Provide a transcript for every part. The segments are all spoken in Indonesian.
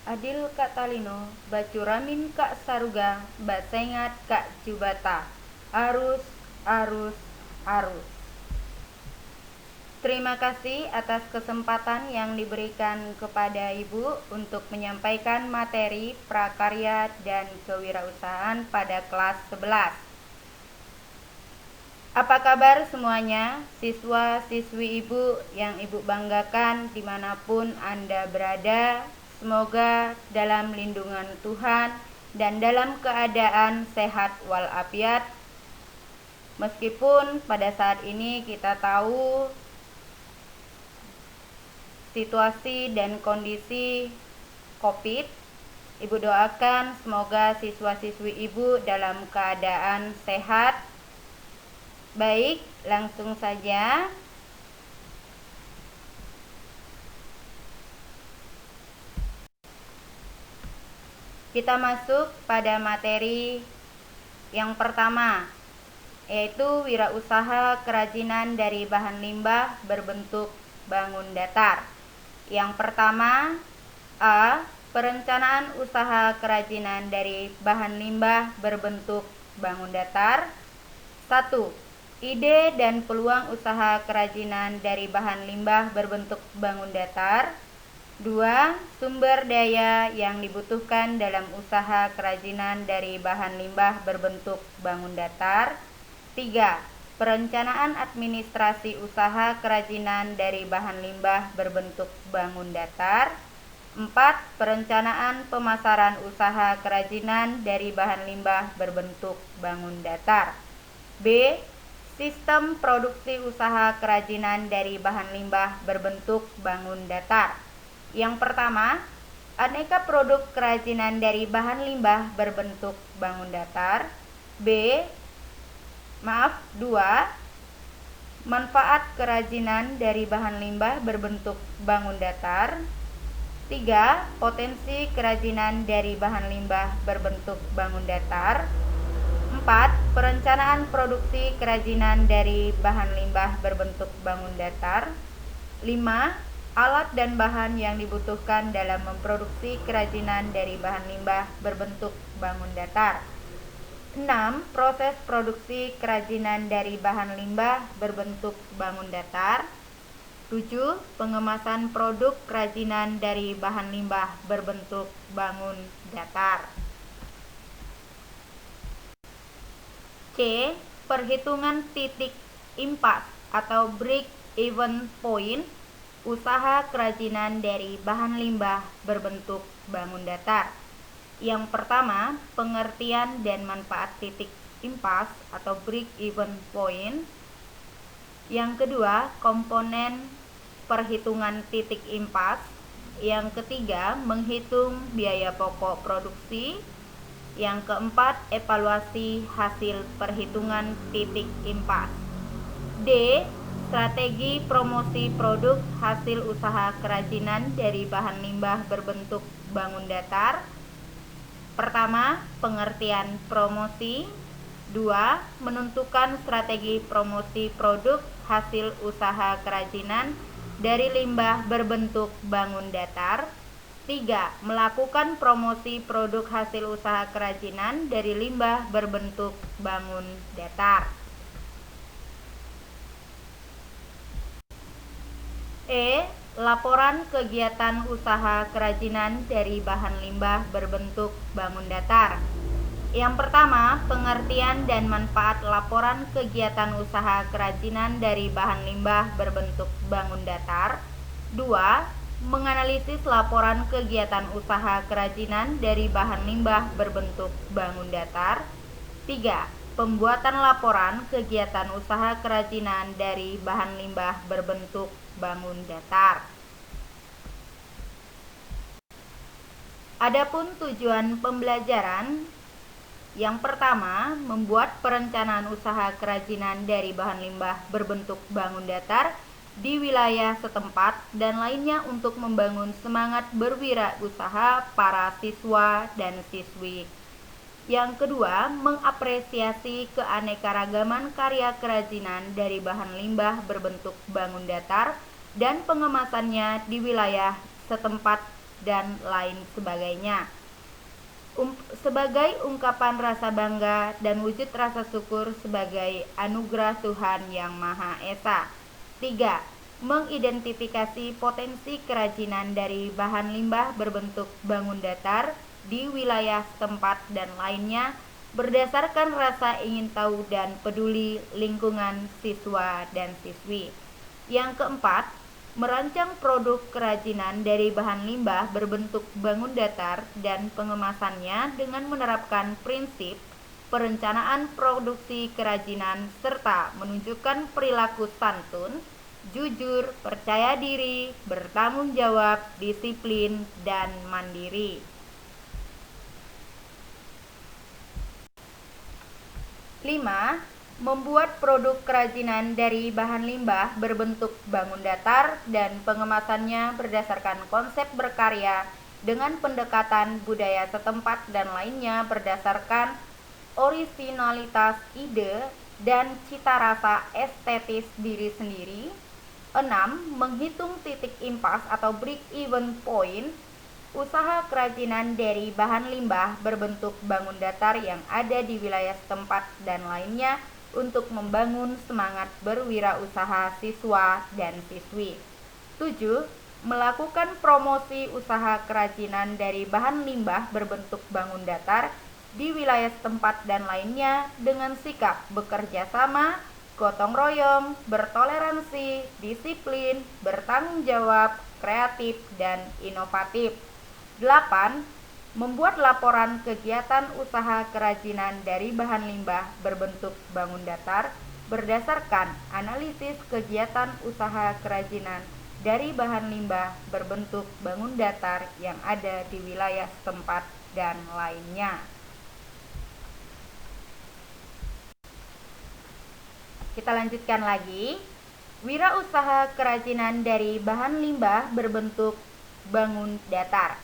Adil Kak Talino, Bacuramin Kak Saruga, Basengat Kak Jubata. Arus, arus, arus. Terima kasih atas kesempatan yang diberikan kepada Ibu untuk menyampaikan materi prakarya dan kewirausahaan pada kelas 11. Apa kabar semuanya, siswa-siswi Ibu yang Ibu banggakan dimanapun Anda berada? Semoga dalam lindungan Tuhan dan dalam keadaan sehat walafiat. Meskipun pada saat ini kita tahu situasi dan kondisi COVID, Ibu doakan semoga siswa-siswi Ibu dalam keadaan sehat. Baik, langsung saja. Kita masuk pada materi yang pertama, yaitu wirausaha kerajinan dari bahan limbah berbentuk bangun datar. Yang pertama, A. Perencanaan usaha kerajinan dari bahan limbah berbentuk bangun datar. 1. Ide dan peluang usaha kerajinan dari bahan limbah berbentuk bangun datar. 2. Sumber daya yang dibutuhkan dalam usaha kerajinan dari bahan limbah berbentuk bangun datar. 3. Perencanaan administrasi usaha kerajinan dari bahan limbah berbentuk bangun datar. 4. Perencanaan pemasaran usaha kerajinan dari bahan limbah berbentuk bangun datar. B. Sistem produksi usaha kerajinan dari bahan limbah berbentuk bangun datar. Yang pertama, aneka produk kerajinan dari bahan limbah berbentuk bangun datar. 2. Manfaat kerajinan dari bahan limbah berbentuk bangun datar. 3. Potensi kerajinan dari bahan limbah berbentuk bangun datar. 4. Perencanaan produksi kerajinan dari bahan limbah berbentuk bangun datar. 5. Alat dan bahan yang dibutuhkan dalam memproduksi kerajinan dari bahan limbah berbentuk bangun datar. 6. Proses produksi kerajinan dari bahan limbah berbentuk bangun datar. 7. Pengemasan produk kerajinan dari bahan limbah berbentuk bangun datar. C. Perhitungan titik impas atau break even point usaha kerajinan dari bahan limbah berbentuk bangun datar. Yang pertama, pengertian dan manfaat titik impas atau break even point. Yang kedua, komponen perhitungan titik impas. Yang ketiga, menghitung biaya pokok produksi. Yang keempat, evaluasi hasil perhitungan titik impas. D. Strategi promosi produk hasil usaha kerajinan dari bahan limbah berbentuk bangun datar. Pertama, pengertian promosi. 2. Menentukan strategi promosi produk hasil usaha kerajinan dari limbah berbentuk bangun datar. 3. Melakukan promosi produk hasil usaha kerajinan dari limbah berbentuk bangun datar. E. Laporan kegiatan usaha kerajinan dari bahan limbah berbentuk bangun datar. Yang pertama, pengertian dan manfaat laporan kegiatan usaha kerajinan dari bahan limbah berbentuk bangun datar. 2. Menganalisis laporan kegiatan usaha kerajinan dari bahan limbah berbentuk bangun datar. 3. Pembuatan laporan kegiatan usaha kerajinan dari bahan limbah berbentuk bangun datar. Adapun tujuan pembelajaran, yang pertama, membuat perencanaan usaha kerajinan dari bahan limbah berbentuk bangun datar di wilayah setempat dan lainnya untuk membangun semangat berwirausaha para siswa dan siswi. Yang kedua, mengapresiasi keanekaragaman karya kerajinan dari bahan limbah berbentuk bangun datar dan pengemasannya di wilayah setempat dan lain sebagainya. Sebagai ungkapan rasa bangga dan wujud rasa syukur sebagai anugerah Tuhan Yang Maha Esa. 3. Mengidentifikasi potensi kerajinan dari bahan limbah berbentuk bangun datar di wilayah setempat dan lainnya berdasarkan rasa ingin tahu dan peduli lingkungan siswa dan siswi. Yang keempat, merancang produk kerajinan dari bahan limbah berbentuk bangun datar dan pengemasannya dengan menerapkan prinsip perencanaan produksi kerajinan serta menunjukkan perilaku santun, jujur, percaya diri, bertanggung jawab, disiplin, dan mandiri. 5. Membuat produk kerajinan dari bahan limbah berbentuk bangun datar dan pengemasannya berdasarkan konsep berkarya dengan pendekatan budaya setempat dan lainnya berdasarkan orisinalitas ide dan cita rasa estetis diri sendiri. 6. Menghitung titik impas atau break-even point usaha kerajinan dari bahan limbah berbentuk bangun datar yang ada di wilayah setempat dan lainnya untuk membangun semangat berwirausaha siswa dan siswi. 7. Melakukan promosi usaha kerajinan dari bahan limbah berbentuk bangun datar di wilayah setempat dan lainnya dengan sikap bekerja sama, gotong royong, bertoleransi, disiplin, bertanggung jawab, kreatif, dan inovatif. 8. Membuat laporan kegiatan usaha kerajinan dari bahan limbah berbentuk bangun datar berdasarkan analisis kegiatan usaha kerajinan dari bahan limbah berbentuk bangun datar yang ada di wilayah setempat dan lainnya. Kita lanjutkan lagi. Wirausaha kerajinan dari bahan limbah berbentuk bangun datar.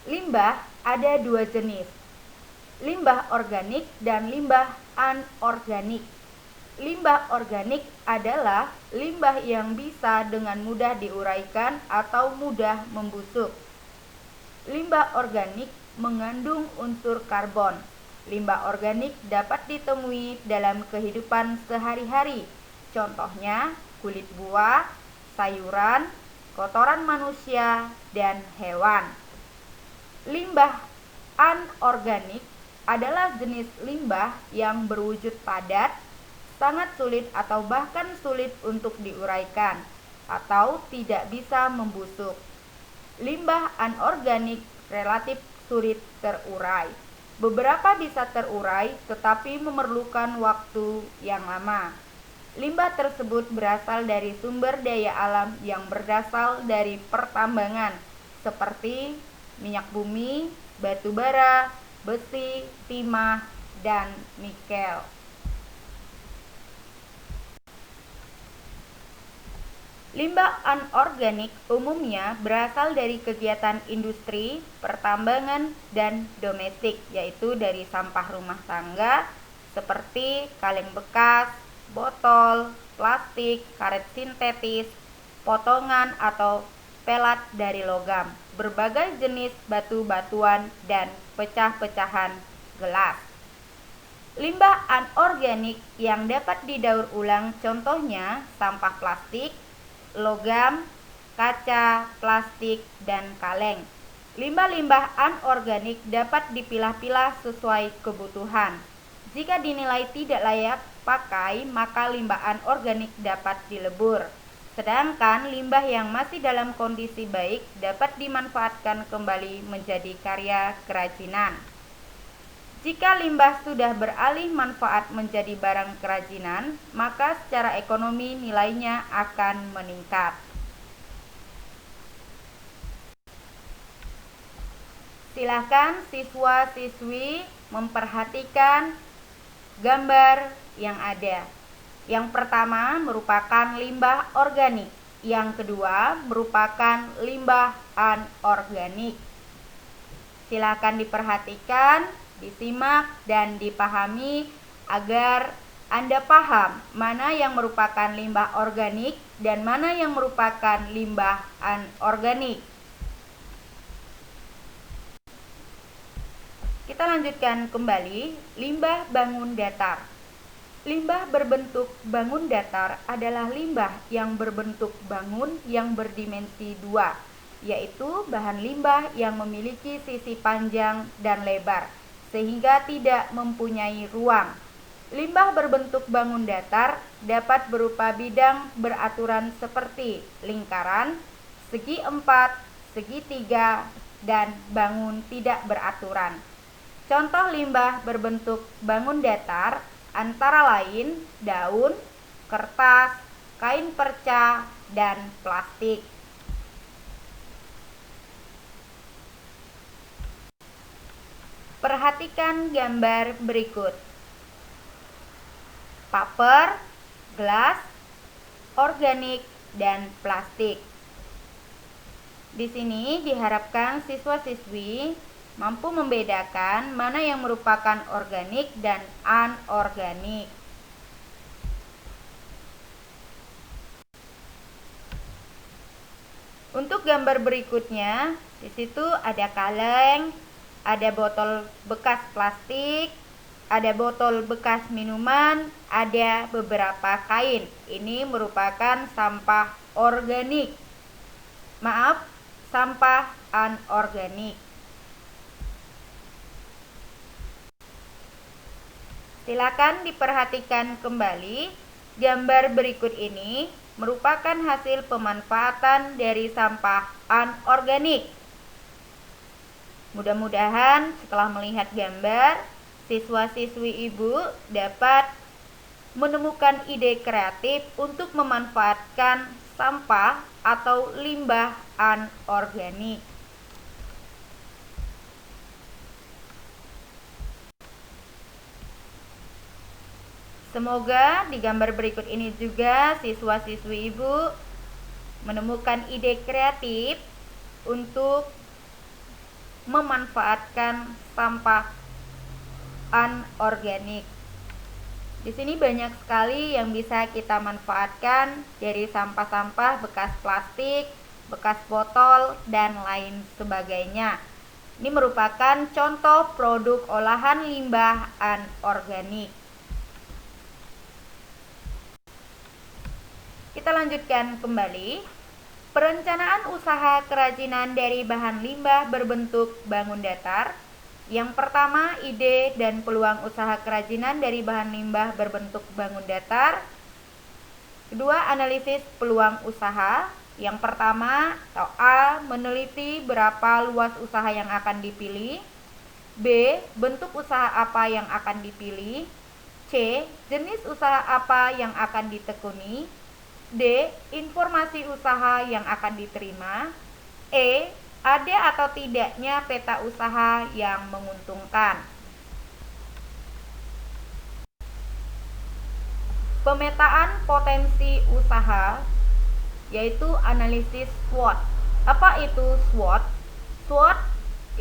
Limbah ada dua jenis, limbah organik dan limbah anorganik. Limbah organik adalah limbah yang bisa dengan mudah diuraikan atau mudah membusuk. Limbah organik mengandung unsur karbon. Limbah organik dapat ditemui dalam kehidupan sehari-hari. Contohnya kulit buah, sayuran, kotoran manusia, dan hewan. Limbah anorganik adalah jenis limbah yang berwujud padat, sangat sulit atau bahkan sulit untuk diuraikan, atau tidak bisa membusuk. Limbah anorganik relatif sulit terurai. Beberapa bisa terurai tetapi memerlukan waktu yang lama. Limbah tersebut berasal dari sumber daya alam yang berasal dari pertambangan, seperti minyak bumi, batu bara, besi, timah, dan nikel. Limbah anorganik umumnya berasal dari kegiatan industri, pertambangan, dan domestik, yaitu dari sampah rumah tangga seperti kaleng bekas, botol, plastik, karet sintetis, potongan atau pelat dari logam, berbagai jenis batu-batuan, dan pecah-pecahan gelas. Limbah anorganik yang dapat didaur ulang contohnya sampah plastik, logam, kaca, plastik, dan kaleng. Limbah-limbah anorganik dapat dipilah-pilah sesuai kebutuhan. Jika dinilai tidak layak pakai, maka limbah anorganik dapat dilebur. Sedangkan limbah yang masih dalam kondisi baik dapat dimanfaatkan kembali menjadi karya kerajinan. Jika limbah sudah beralih manfaat menjadi barang kerajinan, maka secara ekonomi nilainya akan meningkat. Silakan siswa-siswi memperhatikan gambar yang ada. Yang pertama merupakan limbah organik, yang kedua merupakan limbah anorganik. Silakan diperhatikan, disimak, dan dipahami agar Anda paham mana yang merupakan limbah organik dan mana yang merupakan limbah anorganik. Kita lanjutkan kembali, limbah bangun datar. Limbah berbentuk bangun datar adalah limbah yang berbentuk bangun yang berdimensi 2, yaitu bahan limbah yang memiliki sisi panjang dan lebar, sehingga tidak mempunyai ruang. Limbah berbentuk bangun datar dapat berupa bidang beraturan seperti lingkaran, segi 4, segitiga, dan bangun tidak beraturan. Contoh limbah berbentuk bangun datar antara lain daun, kertas, kain perca, dan plastik. Perhatikan gambar berikut. Paper, gelas, organik, dan plastik. Di sini diharapkan siswa-siswi mampu membedakan mana yang merupakan organik dan anorganik. Untuk gambar berikutnya, di situ ada kaleng, ada botol bekas plastik, ada botol bekas minuman, ada beberapa kain. Ini merupakan sampah organik. Maaf, sampah anorganik. Silakan diperhatikan kembali, gambar berikut ini merupakan hasil pemanfaatan dari sampah anorganik. Mudah-mudahan setelah melihat gambar, siswa-siswi ibu dapat menemukan ide kreatif untuk memanfaatkan sampah atau limbah anorganik. Semoga di gambar berikut ini juga siswa-siswi ibu menemukan ide kreatif untuk memanfaatkan sampah anorganik. Di sini banyak sekali yang bisa kita manfaatkan dari sampah-sampah bekas plastik, bekas botol, dan lain sebagainya. Ini merupakan contoh produk olahan limbah anorganik. Kita lanjutkan kembali. Perencanaan usaha kerajinan dari bahan limbah berbentuk bangun datar. Yang pertama, ide dan peluang usaha kerajinan dari bahan limbah berbentuk bangun datar. Kedua, analisis peluang usaha. Yang pertama, atau A, meneliti berapa luas usaha yang akan dipilih. B, bentuk usaha apa yang akan dipilih. C, jenis usaha apa yang akan ditekuni. D, informasi usaha yang akan diterima. E, ada atau tidaknya peta usaha yang menguntungkan. Pemetaan potensi usaha yaitu analisis SWOT. Apa itu SWOT? SWOT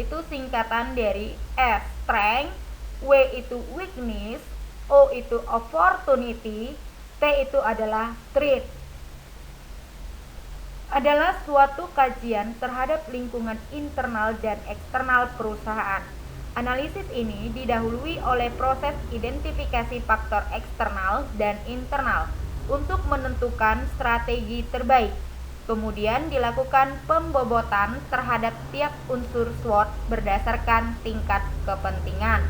itu singkatan dari S, strength, W itu weakness, O itu opportunity, T itu adalah threat. Adalah suatu kajian terhadap lingkungan internal dan eksternal perusahaan. Analisis ini didahului oleh proses identifikasi faktor eksternal dan internal untuk menentukan strategi terbaik. Kemudian dilakukan pembobotan terhadap tiap unsur SWOT berdasarkan tingkat kepentingan.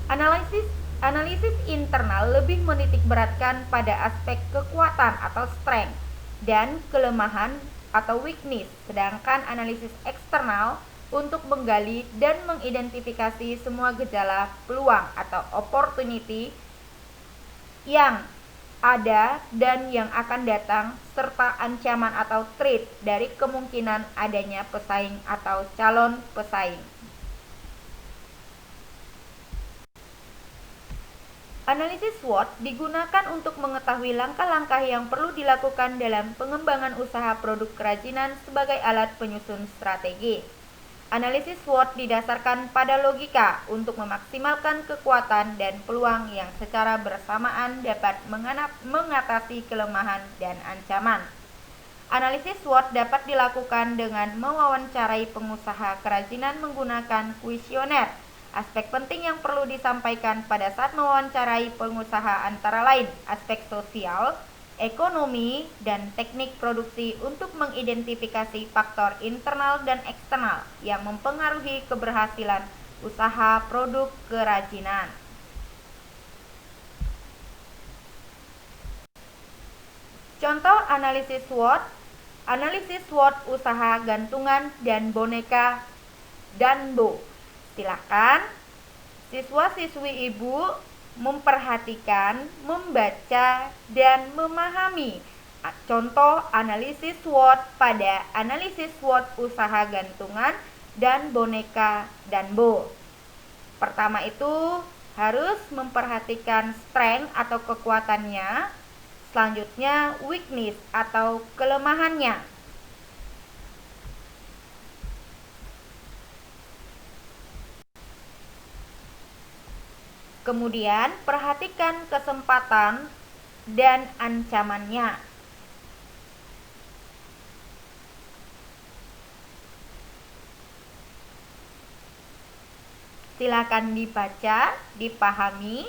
Analisis internal lebih menitikberatkan pada aspek kekuatan atau strength dan kelemahan atau weakness, sedangkan analisis eksternal untuk menggali dan mengidentifikasi semua gejala peluang atau opportunity yang ada dan yang akan datang, serta ancaman atau threat dari kemungkinan adanya pesaing atau calon pesaing. Analisis SWOT digunakan untuk mengetahui langkah-langkah yang perlu dilakukan dalam pengembangan usaha produk kerajinan sebagai alat penyusun strategi. Analisis SWOT didasarkan pada logika untuk memaksimalkan kekuatan dan peluang yang secara bersamaan dapat mengatasi kelemahan dan ancaman. Analisis SWOT dapat dilakukan dengan mewawancarai pengusaha kerajinan menggunakan kuesioner Aspek penting yang perlu disampaikan pada saat mewawancarai pengusaha antara lain aspek sosial, ekonomi, dan teknik produksi untuk mengidentifikasi faktor internal dan eksternal yang mempengaruhi keberhasilan usaha produk kerajinan. Contoh analisis SWOT usaha gantungan dan boneka Danbo. Silakan siswa-siswi ibu memperhatikan, membaca, dan memahami contoh analisis SWOT pada analisis SWOT usaha gantungan dan boneka Danbo. Pertama itu harus memperhatikan strength atau kekuatannya, selanjutnya weakness atau kelemahannya. Kemudian perhatikan kesempatan dan ancamannya. Silakan dibaca, dipahami.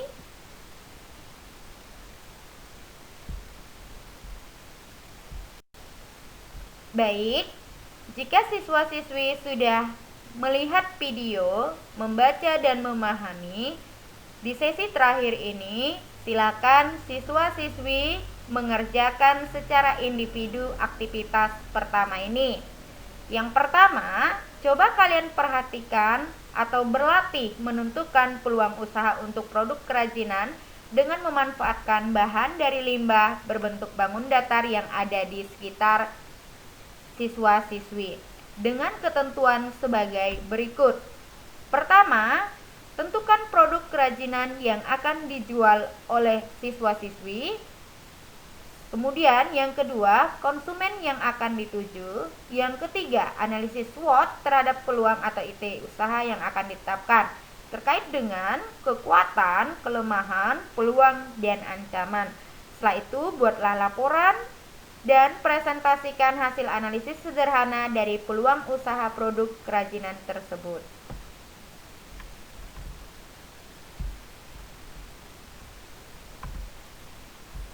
Baik, jika siswa-siswi sudah melihat video, membaca dan memahami, di sesi terakhir ini, silakan siswa-siswi mengerjakan secara individu aktivitas pertama ini. Yang pertama, coba kalian perhatikan atau berlatih menentukan peluang usaha untuk produk kerajinan dengan memanfaatkan bahan dari limbah berbentuk bangun datar yang ada di sekitar siswa-siswi dengan ketentuan sebagai berikut. Pertama, tentukan produk kerajinan yang akan dijual oleh siswa-siswi. Kemudian yang kedua, konsumen yang akan dituju. Yang ketiga, analisis SWOT terhadap peluang atau IT usaha yang akan ditetapkan terkait dengan kekuatan, kelemahan, peluang, dan ancaman. Setelah itu, buatlah laporan dan presentasikan hasil analisis sederhana dari peluang usaha produk kerajinan tersebut.